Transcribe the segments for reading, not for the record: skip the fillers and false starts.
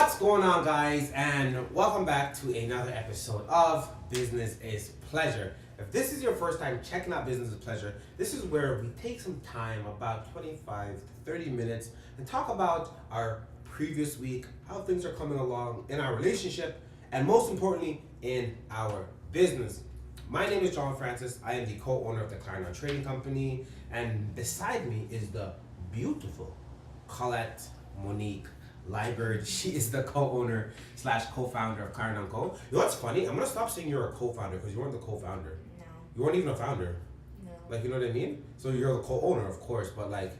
What's going on, guys, and welcome back to another episode of Business is Pleasure. If this is your first time checking out Business is Pleasure, this is where we take some time, about 25 to 30 minutes, and talk about our previous week, how things are coming along in our relationship, and most importantly, in our business. My name is John Francis. I am the co-owner of the Clarendon Trading Company, and beside me is the beautiful Colette Monique Liebert. She is the co-owner / co-founder of Clarendon Co. You know what's funny? I'm gonna stop saying you're a co-founder because you weren't the co-founder. No. You weren't even a founder. No. Like, you know what I mean? So you're the co-owner, of course, but like,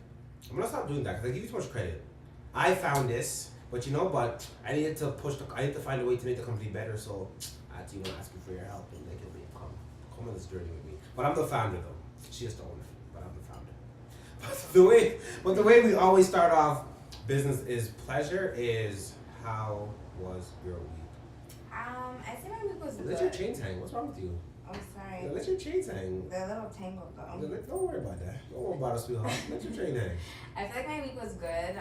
I'm gonna stop doing that because I give you too much credit. I found this, but I needed to I need to find a way to make the company better. So I actually want to ask you for your help and make it come on this journey with me. But I'm the founder though. She is the owner, but I'm the founder. But the way we always start off Business is Pleasure is, how was your week? I say my week was good. Let your chains hang. What's wrong with you? Oh, sorry. Yeah, let your chains hang. They're a little tangled though. Don't worry about that. Don't worry about it, sweetheart. Let your chain hang. I feel like my week was good.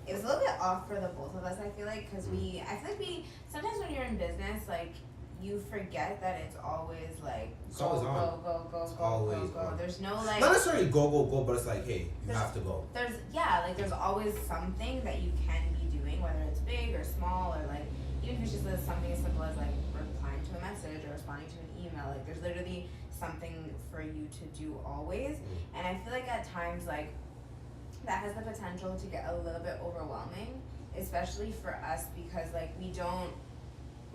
It was a little bit off for the both of us, I feel like, because I feel like sometimes when you're in business, like, you forget that it's always like It's go, always on. go. There's no like Not necessarily go, but it's like, hey, you have to go. There's always something that you can be doing, whether it's big or small, or like even if it's just something as simple as like replying to a message or responding to an email. Like there's literally something for you to do always. And I feel like at times like that has the potential to get a little bit overwhelming, especially for us, because like we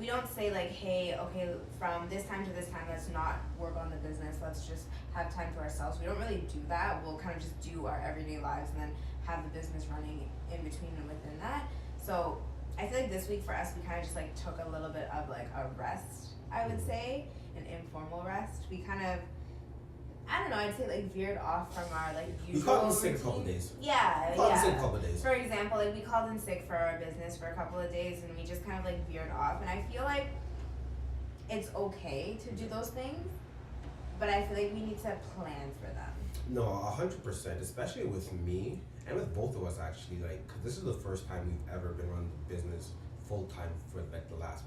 don't say like, hey, okay, from this time to this time, let's not work on the business, let's just have time for ourselves. We don't really do that. We'll kind of just do our everyday lives and then have the business running in between and within that. So I feel like this week for us, we kind of just like took a little bit of like a rest, I would say, an informal rest. We kind of, I don't know, I'd say like veered off from our like usual We called in routine. sick a couple days. Yeah, Called in sick a couple days. For example, like we called in sick for our business for a couple of days and we just kind of like veered off. And I feel like it's okay to do those things, but I feel like we need to plan for them. No, 100%, especially with me and with both of us actually. Like, 'cause this is the first time we've ever been running the business full time for like the last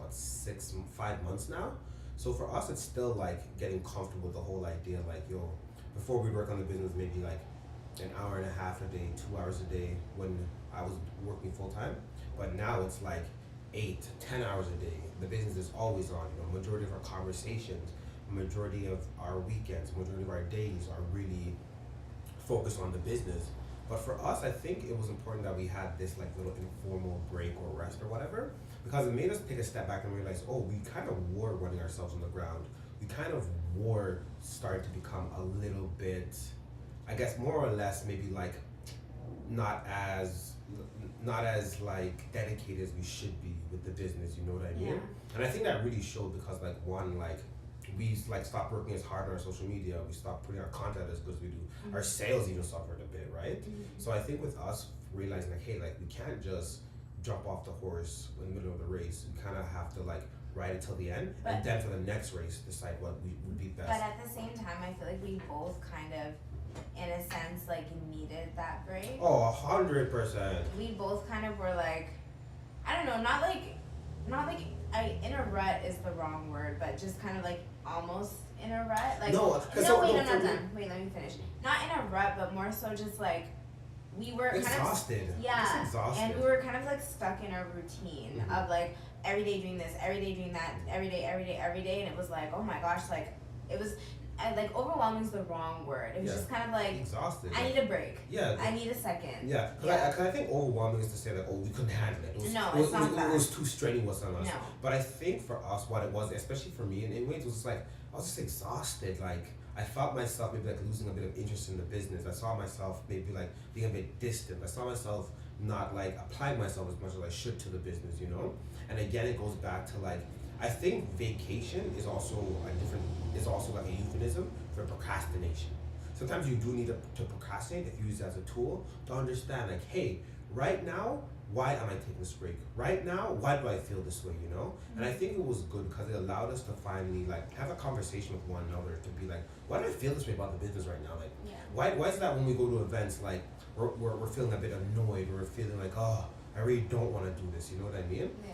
5 months now. So for us, it's still like getting comfortable with the whole idea. Like, yo, before we work on the business, maybe like an hour and a half a day, 2 hours a day when I was working full time. But now it's like 8 to 10 hours a day. The business is always on. You know, majority of our conversations, majority of our weekends, majority of our days are really focused on the business. But for us, I think it was important that we had this like little informal break or rest or whatever, because it made us take a step back and realize, oh, we kind of were running ourselves on the ground. We kind of were starting to become a little bit, I guess, more or less maybe like not as like dedicated as we should be with the business. You know what I mean? Yeah. And I think that really showed because like one, like we like stopped working as hard on our social media. We stopped putting our content as good as we do. Mm-hmm. Our sales even suffered a bit, right? Mm-hmm. So I think with us realizing like, hey, like we can't just jump off the horse in the middle of the race. We kind of have to like ride it till the end, and then for the next race decide what would be best. But at the same time, I feel like we both kind of, in a sense, like needed that break. Oh, 100%. We both kind of were like, I don't know, not like in a rut is the wrong word, but just kind of like almost in a rut. Like I'm not done. Wait, let me finish. Not in a rut, but more so just like we were exhausted. Yeah, exhausted. And we were kind of like stuck in a routine of like every day doing this, every day doing that, every day, and it was like, oh my gosh, like it was. Like overwhelming is the wrong word. It was just kind of like exhausted. I need a break. Yeah. I need a second. Yeah, because I think overwhelming is to say like, oh, we couldn't handle it. It's not that. It was too strenuous on us. No. But I think for us, what it was, especially for me, in ways, was just like I was just exhausted. Like I felt myself maybe like losing a bit of interest in the business. I saw myself maybe like being a bit distant. I saw myself not like applying myself as much as I should to the business, you know. And again, it goes back to like, I think vacation is also like a euphemism for procrastination. Sometimes you do need to procrastinate if you use it as a tool to understand like, hey, right now, why am I taking this break? Right now, why do I feel this way, you know? And I think it was good because it allowed us to finally like have a conversation with one another to be like, why do I feel this way about the business right now? Like, why is that when we go to events, like we're feeling a bit annoyed, or we're feeling like, oh, I really don't want to do this. You know what I mean? Yeah.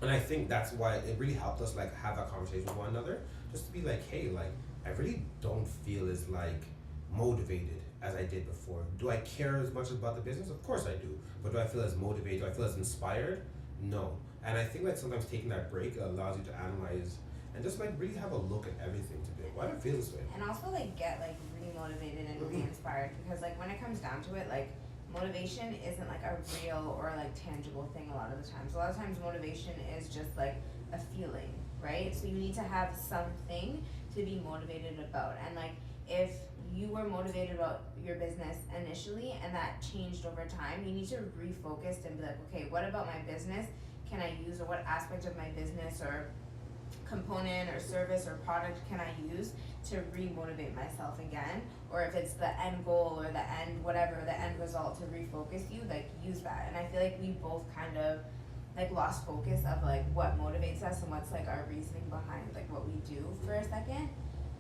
And I think that's why it really helped us like have that conversation with one another, just to be like, hey, like I really don't feel as like motivated as I did before. Do I care as much about the business? Of course I do. But do I feel as motivated? Do I feel as inspired? No. And I think like sometimes taking that break allows you to analyze and just like really have a look at everything to be like, why do I feel this way? And also like get like re-motivated and re-inspired, because like when it comes down to it, like motivation isn't like a real or like tangible thing a lot of the times. A lot of times motivation is just like a feeling, right? So you need to have something to be motivated about. And like if you were motivated about your business initially and that changed over time, you need to refocus and be like, okay, what about my business can I use, or what aspect of my business or component or service or product can I use to re-motivate myself again? Or if it's the end goal or the end whatever, the end result to refocus you, like use that. And I feel like we both kind of like lost focus of like what motivates us and what's like our reasoning behind like what we do for a second.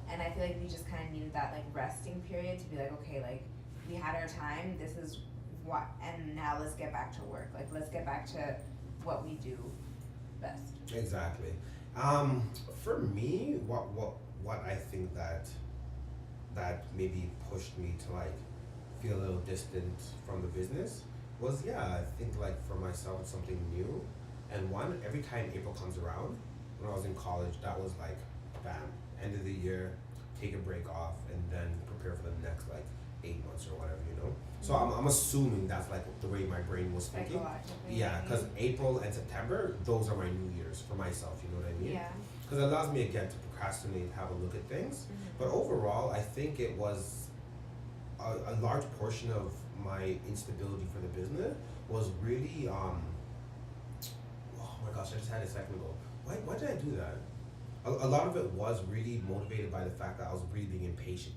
And I feel like we just kind of needed that like resting period to be like, okay, like we had our time, this is what, and now let's get back to work. Like let's get back to what we do best. Exactly. For me, what I think that maybe pushed me to like feel a little distant from the business was, yeah, I think like for myself it's something new. And one, every time April comes around, when I was in college, that was like bam, end of the year, take a break off and then prepare for the next like 8 months or whatever, you know. So I'm assuming that's like the way my brain was thinking. Yeah, because April and September, those are my New Year's for myself, you know what I mean? Yeah. Because it allows me again to procrastinate, have a look at things. But overall, I think it was a large portion of my instability for the business was really, oh my gosh, I just had it a second ago. Why did I do that? A lot of it was really motivated by the fact that I was really being impatient.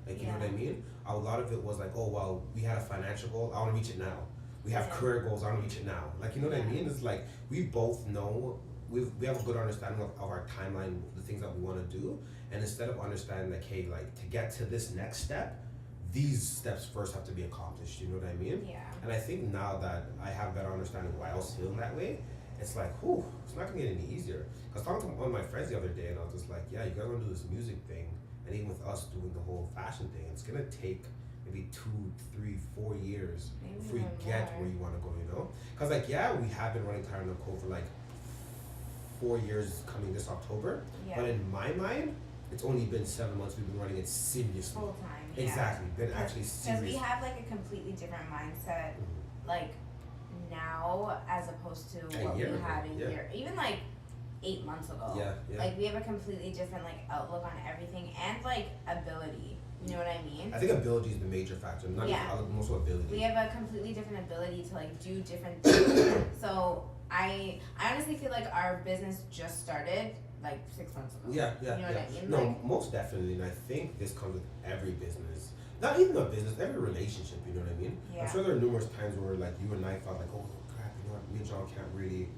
Like, you know what I mean? A lot of it was like, oh, well, we had a financial goal, I want to reach it now. We have career goals, I want to reach it now. Like, you know what I mean? It's like, we both know, we have a good understanding of our timeline, the things that we want to do. And instead of understanding like, hey, like, to get to this next step, these steps first have to be accomplished, you know what I mean? Yeah. And I think now that I have better understanding why I was feeling that way, it's like, whew, it's not gonna get any easier. I was talking to one of my friends the other day, and I was just like, yeah, you guys wanna do this music thing, and even with us doing the whole fashion thing, it's gonna take maybe 2, 3, 4 years Maybe before you even get more. where you wanna go, you know? Cause like, yeah, we have been running Tire Co for like 4 years coming this October, Yeah. but in my mind, it's only been 7 months we've been running it seriously. Full time. Yeah. Exactly, been actually Because we serious. have like a completely different mindset, like now as opposed to A what we year ago, had a yeah. year, even like 8 months ago. Yeah, yeah. Like we have a completely different like outlook on everything and like ability. You know what I mean? I think ability is the major factor, not Yeah. even more so ability. We have a completely different ability to like do different things. So I honestly feel like our business just started like 6 months ago. Yeah, yeah, You know yeah. what I mean? No, Like, most definitely, and I think this comes with every business. Not even a business, every relationship. You know what I mean? Yeah. I'm sure there are numerous times where like you and I felt like, oh crap, you know what, me and John can't really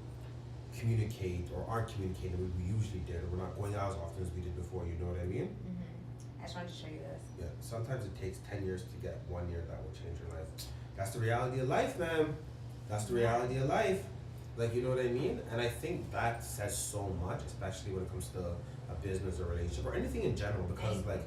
communicate or aren't communicating the way we usually did, or we're not going out as often as we did before. You know what I mean? I just wanted to show you this. Yeah. Sometimes it takes 10 years to get 1 year that will change your life. That's the reality of life, man. That's the reality of life. Like, you know what I mean? And I think that says so much, especially when it comes to a business or relationship or anything in general, because like,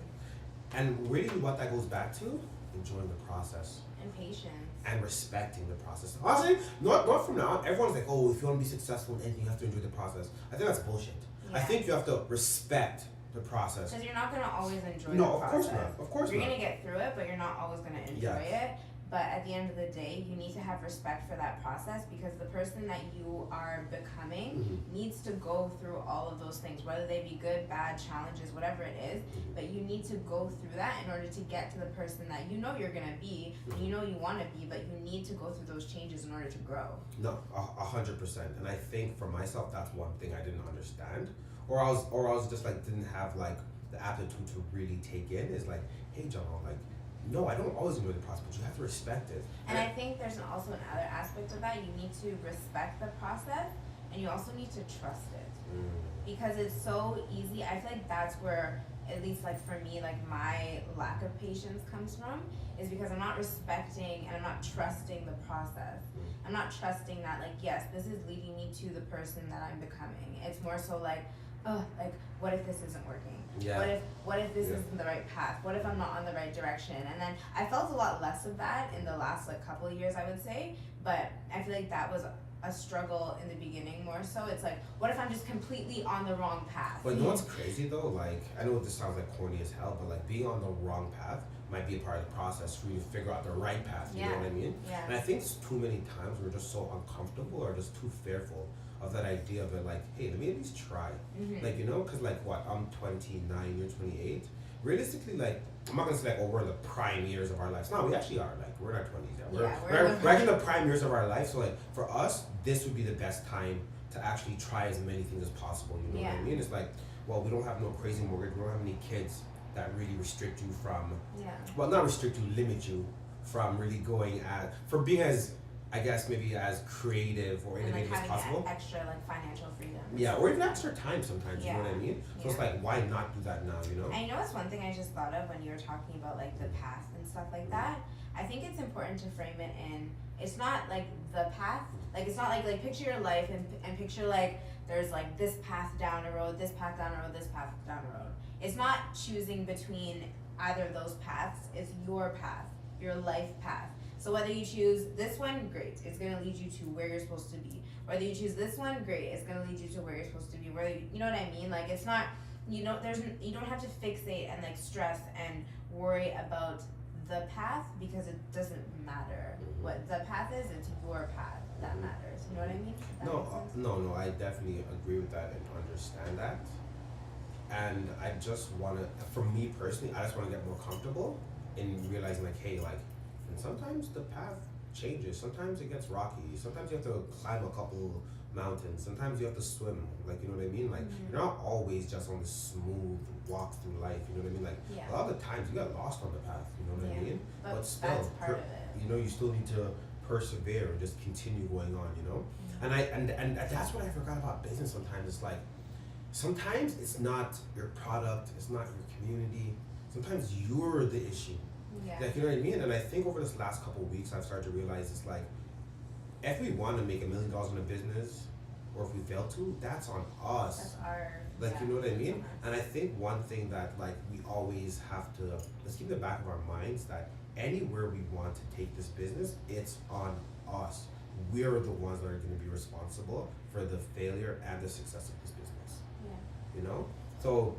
and really what that goes back to, enjoying the process And patience. and respecting the process. Honestly, not from now on, everyone's like, oh, if you want to be successful in anything, you have to enjoy the process. I think that's bullshit. I Yeah. think you have to respect the process. Because you're not gonna always enjoy No, the of course process. not. Of course You're not. gonna get through it, but you're not always gonna enjoy it. But at the end of the day, you need to have respect for that process, because the person that you are becoming needs to go through all of those things, whether they be good, bad, challenges, whatever it is. But you need to go through that in order to get to the person that you know you're gonna be, and you know you wanna be, but you need to go through those changes in order to grow. No, 100%. And I think for myself, that's one thing I didn't understand, or I was just like didn't have like the aptitude to really take in. Is like, hey, John, like, no, I don't always enjoy the process, but you have to respect it. And I think there's also another aspect of that. You need to respect the process, and you also need to trust it. Because it's so easy. I feel like that's where at least like for me, like my lack of patience comes from is because I'm not respecting and I'm not trusting the process. I'm not trusting that like, yes, this is leading me to the person that I'm becoming. It's more so like, oh, like what if this isn't working? Yeah. What if this isn't the right path? What if I'm not on the right direction? And then I felt a lot less of that in the last like couple of years, I would say. But I feel like that was a struggle in the beginning more so. It's like, what if I'm just completely on the wrong path? But you know what's crazy though? Like, I know this sounds like corny as hell, but like being on the wrong path might be a part of the process for you to figure out the right path. You know what I mean? Yeah. And I think too many times we're just so uncomfortable or just too fearful of that idea of it. Like, hey, let me at least try. Like, you know, because like what? I'm 29, you're 28. Realistically, like, I'm not gonna say like, oh, we're in the prime years of our lives. No, we actually are. Like, we're in our 20s. Yeah. We're in the prime years of our life. So like, for us, this would be the best time to actually try as many things as possible. You know what I mean? It's like, well, we don't have no crazy mortgage. We don't have any kids that really restrict you from. Well, not restrict you, limit you from really going for being as, I guess, maybe as creative or innovative as possible. Like extra like financial freedom. Yeah, or even extra time sometimes, you know what I mean? So it's like, why not do that now, you know? I know it's one thing I just thought of when you were talking about like the path and stuff like that. I think it's important to frame it in, it's not like the path, like it's not like picture your life and picture like there's like this path down a road, this path down a road, this path down a road. It's not choosing between either of those paths, it's your path, your life path. So whether you choose this one, great, it's gonna lead you to where you're supposed to be. Whether you choose this one, great, it's gonna lead you to where you're supposed to be. Whether you know what I mean? Like it's not, you don't have to fixate and like stress and worry about the path because it doesn't matter what the path is. It's your path that matters. You know what I mean? No, I definitely agree with that and understand that. And I just wanna, for me personally, I just wanna get more comfortable in realizing like, hey, like, and sometimes the path changes. Sometimes it gets rocky. Sometimes you have to climb a couple mountains. Sometimes you have to swim. Like, you know what I mean? Like, you're not always just on this smooth walk through life. You know what I mean? Like, a lot of the times you get lost on the path. You know what I mean? But still, that's part of it. You know, you still need to persevere and just continue going on. You know, and that's what I forgot about business. Sometimes it's like, sometimes it's not your product. It's not your community. Sometimes you're the issue. Like, you know what I mean? And I think over this last couple of weeks, I've started to realize it's like, if we want to make $1 million in a business, or if we fail to, that's on us. That's our. Like, you know what I mean? And I think one thing that like we always have to, let's keep in the back of our minds that anywhere we want to take this business, it's on us. We're the ones that are going to be responsible for the failure and the success of this business. You know? So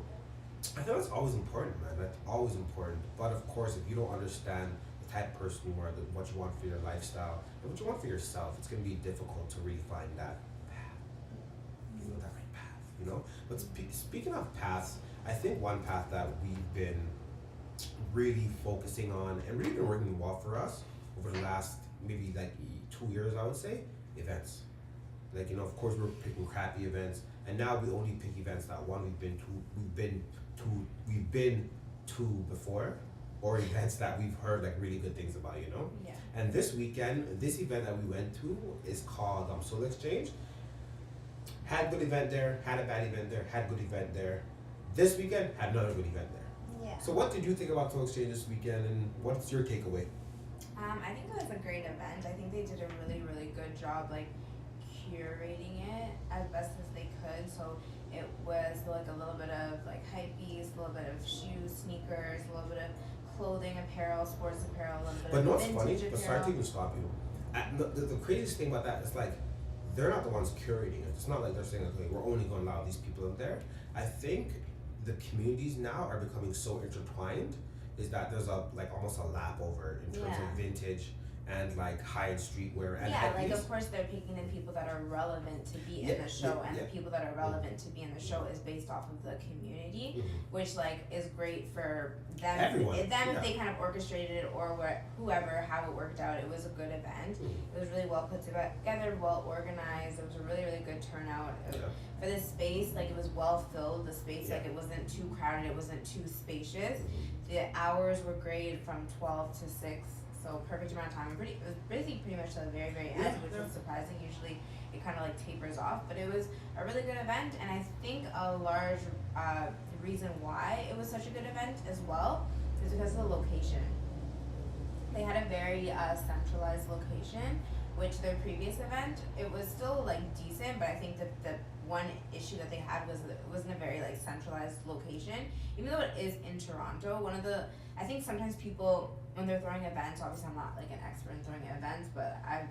I think that's always important, man. That's always important. But of course, if you don't understand the type of person you are, what you want for your lifestyle, and what you want for yourself, it's going to be difficult to really find that path. You know, that right path, you know? But speaking of paths, I think one path that we've been really focusing on and really been working well for us over the last maybe like 2 years, I would say, events. Like, you know, of course we're picking crappy events, and now we only pick events that we've been to before, or events that we've heard like really good things about, you know? And this weekend, this event that we went to is called Soul Exchange. Had good event there, had a bad event there, had good event there. This weekend, had another good event there. So what did you think about Soul Exchange this weekend, and what's your takeaway? I think it was a great event. I think they did a really, really good job like curating it as best as they could. So it was like a little bit of like hypebeast, a little bit of shoes, sneakers, a little bit of clothing, apparel, sports apparel, a little bit But of no, it's vintage funny, apparel. but sorry to even stop you. The craziest thing about that is like, they're not the ones curating it. It's not like they're saying, okay, we're only going to allow these people in there. I think the communities now are becoming so intertwined is that there's a like almost a lap over in terms of vintage and like high-end streetwear and like of course they're picking in people that are relevant to be in the show, and the people that are relevant to be in the show is based off of the community, which like is great for them. Everyone. If they kind of orchestrated it, or whoever, how it worked out. It was a good event. It was really well put together, well organized. It was a really, really good turnout. For this space, like it was well filled. The space, like it wasn't too crowded, it wasn't too spacious. The hours were great from 12 to 6. So perfect amount of time. It was busy pretty much to the very, very end, which was surprising. Usually it kind of like tapers off. But it was a really good event, and I think a large reason why it was such a good event as well is because of the location. They had a very centralized location, which their previous event, it was still like decent, but I think that the one issue that they had was that it wasn't a very like centralized location. Even though it is in Toronto, I think sometimes people, when they're throwing events, obviously I'm not like an expert in throwing events, but I've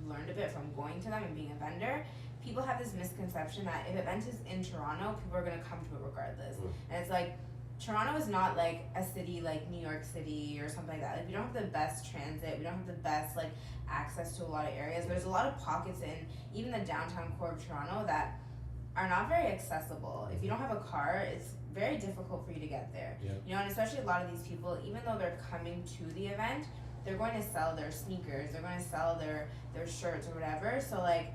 learned a bit from going to them and being a vendor. People have this misconception that if event is in Toronto, people are gonna come to it regardless. And it's like, Toronto is not like a city like New York City or something like that. Like, we don't have the best transit, we don't have the best like access to a lot of areas. There's a lot of pockets in even the downtown core of Toronto that are not very accessible. If you don't have a car, it's very difficult for you to get there. Yeah. You know, and especially a lot of these people, even though they're coming to the event, they're going to sell their sneakers, they're going to sell their shirts or whatever. So like,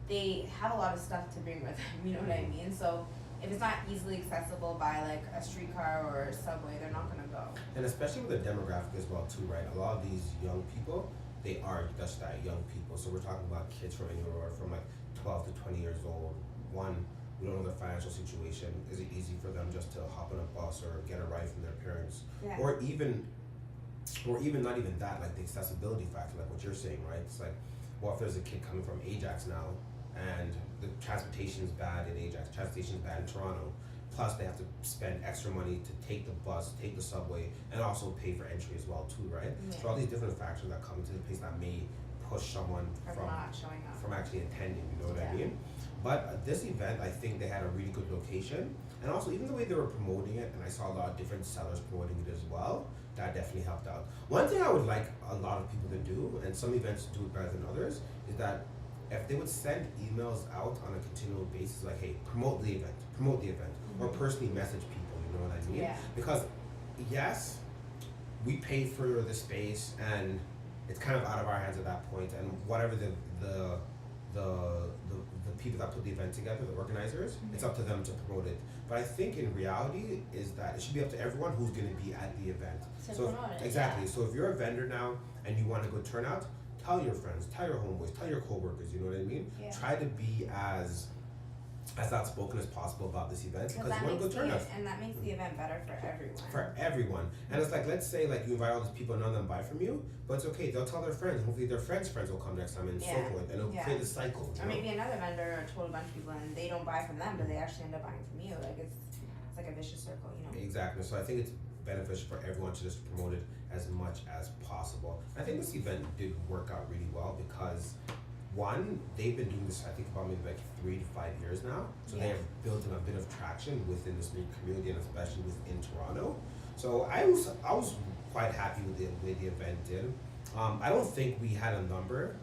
they have a lot of stuff to bring with them, you know what I mean? So if it's not easily accessible by like a streetcar or a subway, they're not gonna go. And especially with the demographic as well too, right? A lot of these young people, they are just that, young people. So we're talking about kids from anywhere from like 12 to 20 years old. One, we don't know their financial situation. Is it easy for them just to hop on a bus or get a ride from their parents? Yeah. Or even not even that, like the accessibility factor, like what you're saying, right? It's like, well, if there's a kid coming from Ajax now and the transportation is bad in Ajax, transportation is bad in Toronto, plus they have to spend extra money to take the bus, take the subway, and also pay for entry as well too, right? Yeah. So all these different factors that come into the place that may push someone From not showing up. from actually attending, you know what I Yeah. mean? But this event, I think they had a really good location, and also even the way they were promoting it, and I saw a lot of different sellers promoting it as well, that definitely helped out. One thing I would like a lot of people to do, and some events do it better than others, is that if they would send emails out on a continual basis, like, hey, promote the event, or personally message people, you know what I mean? Yeah. Because yes, we pay for the space, and it's kind of out of our hands at that point, and whatever the people that put the event together, the organizers, it's up to them to promote it. But I think in reality is that it should be up to everyone who's going to be at the event. To So promote it, exactly. yeah. So if you're a vendor now and you want a good turnout, tell your friends, tell your homeboys, tell your coworkers. You know what I mean? Yeah. Try to be as outspoken as possible about this event because that you want a makes good turnout. and that makes the event better for everyone. For everyone. And it's like, let's say like you invite all these people and none of them buy from you, but it's okay, they'll tell their friends, hopefully their friends' friends will come next time and so Yeah. forth, and it'll Yeah. create a cycle. You Or know? maybe another vendor told a bunch of people and they don't buy from them, but they actually end up buying from you. Like it's like a vicious circle, you know. Exactly. So I think it's beneficial for everyone to just promote it as much as possible. I think this event did work out really well because one, they've been doing this I think about maybe like 3 to 5 years now. So they Yeah. have built in a bit of traction within this new community and especially within Toronto. So I was quite happy with the way the event did. I don't think we had a number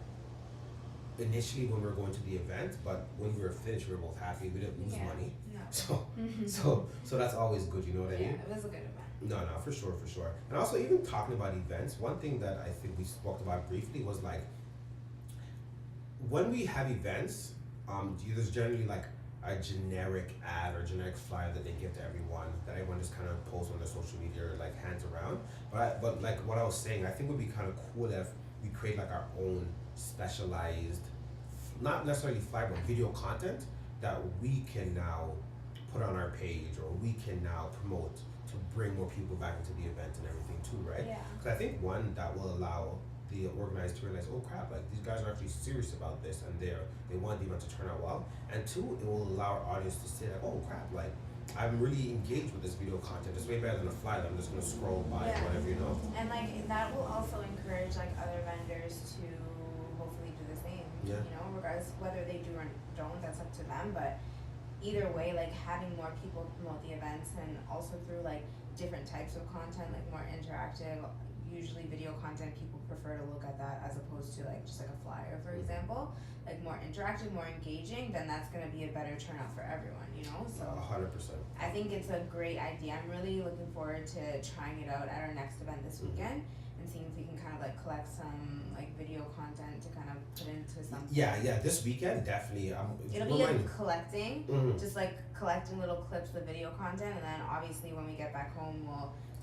initially when we were going to the event, but when we were finished we were both happy. We didn't lose Yeah. money. No. So that's always good, you know what I Yeah, mean? it was a good event. No, for sure. And also, even talking about events, one thing that I think we spoke about briefly was like, when we have events, there's generally like a generic ad or generic flyer that they give to everyone that everyone just kind of posts on their social media or like hands around. But like what I was saying, I think it would be kind of cool if we create like our own specialized, not necessarily flyer, but video content that we can now put on our page or we can now promote to bring more people back into the event and everything too, right? Yeah. Because I think one, that will allow the organized to realize, oh crap, like these guys are actually serious about this and they want the event to turn out well. And two, it will allow our audience to say like, oh crap, like I'm really engaged with this video content. It's way better than a flyer that I'm just gonna scroll by Yeah. whatever, you know? And like that will also encourage like other vendors to hopefully do the same. Yeah. You know, regardless whether they do or don't, that's up to them. But either way, like having more people promote the events and also through like different types of content, like more interactive. Usually video content, people prefer to look at that as opposed to like just like a flyer, for example. Like more interactive, more engaging, then that's gonna be a better turnout for everyone, you know? So 100%. I think it's a great idea. I'm really looking forward to trying it out at our next event this weekend and seeing if we can kind of like collect some like video content to kind of put into something. Yeah, this weekend definitely. It'll be like collecting, just like collecting little clips of video content, and then obviously when we get back home,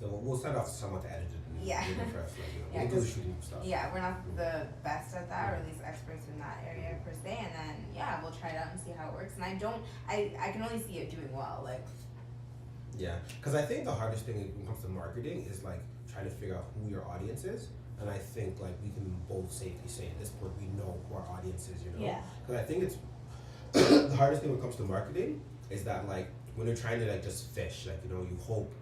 we'll start off somewhat edited. Yeah. First, like, Yeah, we'll do the shooting stuff. yeah, we're not the best at that, or at least experts in that area per se, and then out and see how it works. And I can only see it doing well. Like, Yeah, because I think the hardest thing when it comes to marketing is like trying to figure out who your audience is. And I think like we can both safely say at this point we know who our audience is, you know? yeah, Because I think it's the hardest thing when it comes to marketing is that like when you're trying to like just fish, like, you know, you hope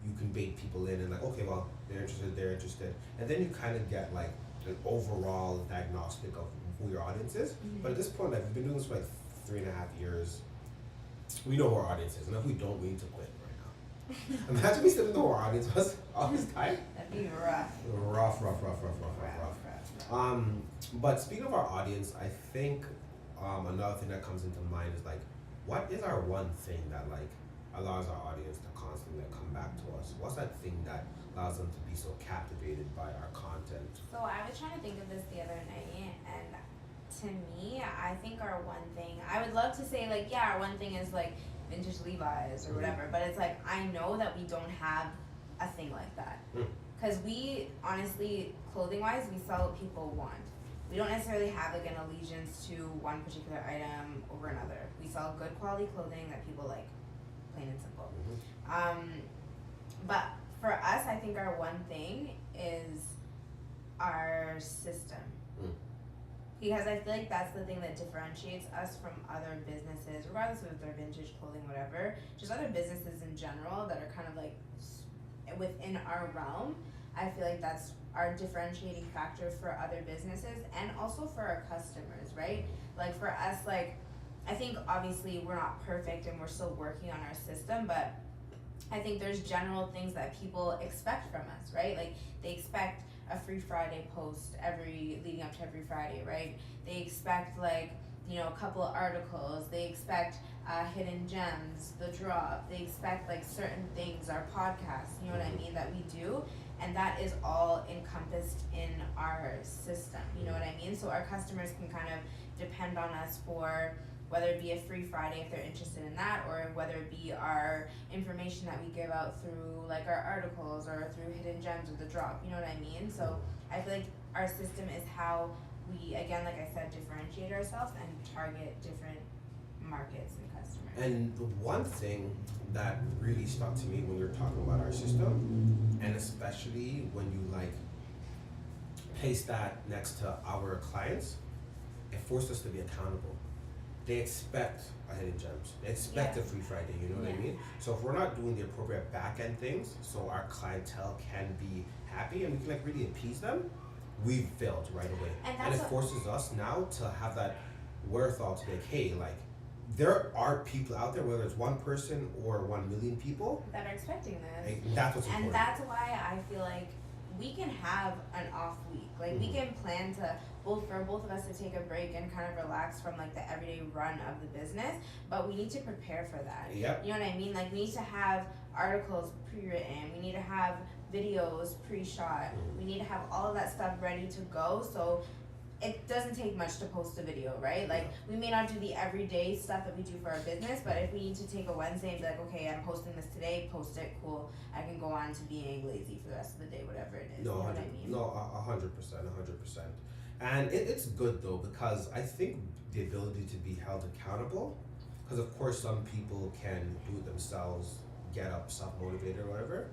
you can bait people in and like, okay, well, they're interested. And then you kind of get like an overall diagnostic of who your audience is. But at this point, like we've been doing this for like 3.5 years. We know who our audience is. And if we don't, we need to quit right now. Imagine we still didn't know who our audience was all this time. that'd be rough. Rough. But speaking of our audience, I think another thing that comes into mind is like, what is our one thing that like allows our audience to constantly like, come back to us? What's that thing that allows them to be so captivated by our content? So I was trying to think of this the other night, and to me, I think our one thing, I would love to say like, yeah, our one thing is like vintage Levi's or whatever, but it's like, I know that we don't have a thing like that. Because we, honestly, clothing-wise, we sell what people want. We don't necessarily have like an allegiance to one particular item over another. We sell good quality clothing that people like, plain and simple. But for us, I think our one thing is our system. Because I feel like that's the thing that differentiates us from other businesses, regardless of if they're vintage clothing, whatever, just other businesses in general that are kind of like within our realm. I feel like that's our differentiating factor for other businesses and also for our customers, right? Like for us, like, I think obviously we're not perfect and we're still working on our system, but I think there's general things that people expect from us, right? Like they expect a free Friday post leading up to every Friday, right? They expect like, you know, a couple of articles. They expect hidden gems, the drop. They expect like certain things, our podcast, you know what I mean, that we do. And that is all encompassed in our system, you know what I mean? So our customers can kind of depend on us for whether it be a free Friday if they're interested in that, or whether it be our information that we give out through like our articles or through hidden gems or the drop, you know what I mean? So I feel like our system is how we, again, like I said, differentiate ourselves and target different markets and customers. And the one thing that really stuck to me when we were talking about our system, and especially when you like place that next to our clients, it forced us to be accountable. They expect a hidden gems. They expect a free Friday, you know what I mean? So if we're not doing the appropriate back end things so our clientele can be happy and we can like really appease them, we've failed right away. And it forces us now to have that wherewithal to be like, hey, like there are people out there, whether it's one person or 1 million people that are expecting this. Like, that's what's important. And that's why I feel like we can have an off week. Like we can plan to both of us to take a break and kind of relax from like the everyday run of the business, but we need to prepare for that. Yep. You know what I mean? Like we need to have articles pre-written, we need to have videos pre-shot, we need to have all of that stuff ready to go, so it doesn't take much to post a video, right? Like we may not do the everyday stuff that we do for our business, but if we need to take a Wednesday and be like, okay, I'm posting this today, post it, cool, I can go on to being lazy for the rest of the day, whatever it is. No, you know what I mean? No, 100%. And it's good though, because I think the ability to be held accountable, because of course some people can do it themselves, get up, self-motivated or whatever,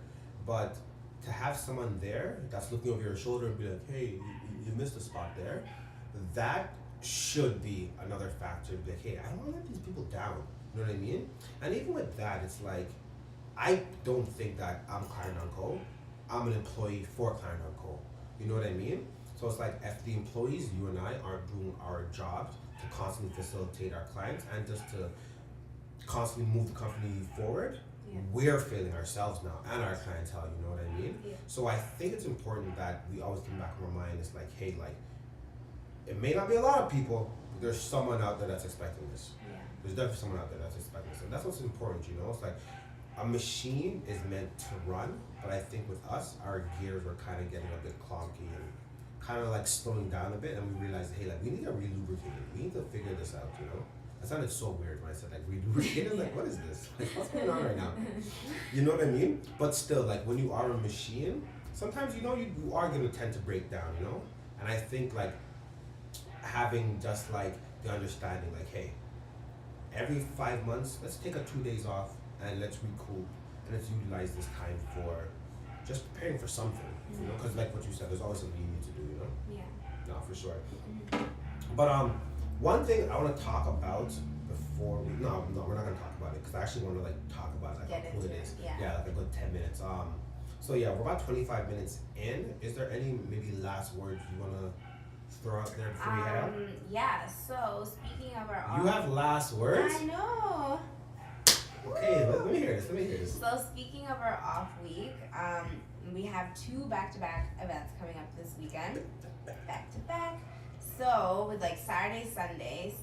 but to have someone there that's looking over your shoulder and be like, hey, you missed a spot there, that should be another factor to be like, hey, I don't want to let these people down, you know what I mean? And even with that, it's like, I don't think that I'm Clarendon & Co. I'm an employee for Clarendon & Co. You know what I mean? So it's like, if the employees, you and I, aren't doing our jobs to constantly facilitate our clients and just to constantly move the company forward, we're failing ourselves now and our clientele, you know what I mean? So I think it's important that we always keep back in our mind, it's like, hey, like, it may not be a lot of people, but there's someone out there that's expecting this. There's definitely someone out there that's expecting this. And that's what's important, you know? It's like, a machine is meant to run, but I think with us, our gears were kind of getting a bit clunky and kind of like slowing down a bit, and we realized, hey, like we need to re-lubricate it. We need to figure this out, you know? That sounded so weird when I said like re-lubricate it. Like, what is this? Like, what's going on right now? You know what I mean? But still, like when you are a machine, sometimes you know you are gonna tend to break down, you know? And I think like having just like the understanding, like, hey, every 5 months, let's take a 2 days off and let's recoup and let's utilize this time for just preparing for something. You know, because like what you said, there's always something you need to do. You know. Yeah. No, for sure. But one thing I want to talk about before we we're not gonna talk about it because I actually want to like talk about like Get how cool into it it, is. yeah. Like a good 10 minutes. So yeah, we're about 25 minutes in. Is there any maybe last words you wanna throw out there before we head out? Yeah. So speaking of our You have last words? I know. Okay, let me hear this. Let me hear this. So speaking of our off week, we have 2 back-to-back events coming up this weekend. Back to back. So with like Saturdays, Sundays,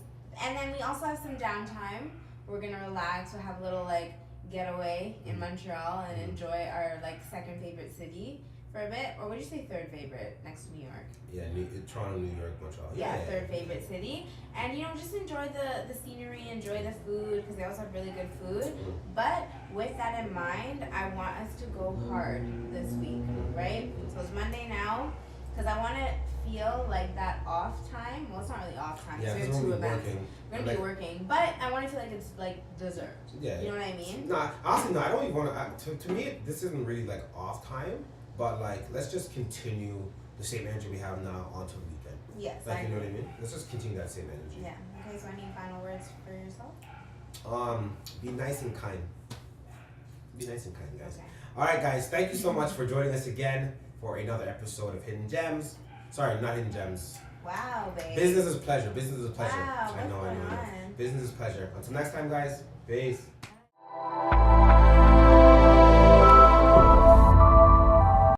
and then we also have some downtime. We're gonna relax. We'll have a little like getaway in Montreal and enjoy our like second favorite city for a bit. Or would you say third favorite next to New York? Yeah, Toronto, New York, Montreal. Yeah, third favorite city. And just enjoy the scenery, enjoy the food because they also have really good food. But with that in mind, I want us to go hard this week, right? So it's Monday now because I want to feel like that off time. Well, it's not really off time. Yeah, It's because two we're events. working. We're gonna be working, but I want to feel like it's like deserved. Yeah. You know what I mean? No, honestly, no. I don't even want to me, this isn't really like off time, but like let's just continue the same energy we have now onto the weekend. Yes. Like, I you know agree. what I mean? Let's just continue that same energy. Yeah. Okay. So any final words for yourself? Be nice and kind. Be nice and kind, guys. Okay. All right, guys. Thank you so much for joining us again for another episode of Hidden Gems. Sorry, not Hidden Gems. Wow, babe. Business is pleasure. Business is pleasure. Wow, I know. what's going on? Business is pleasure. Until next time, guys. Peace.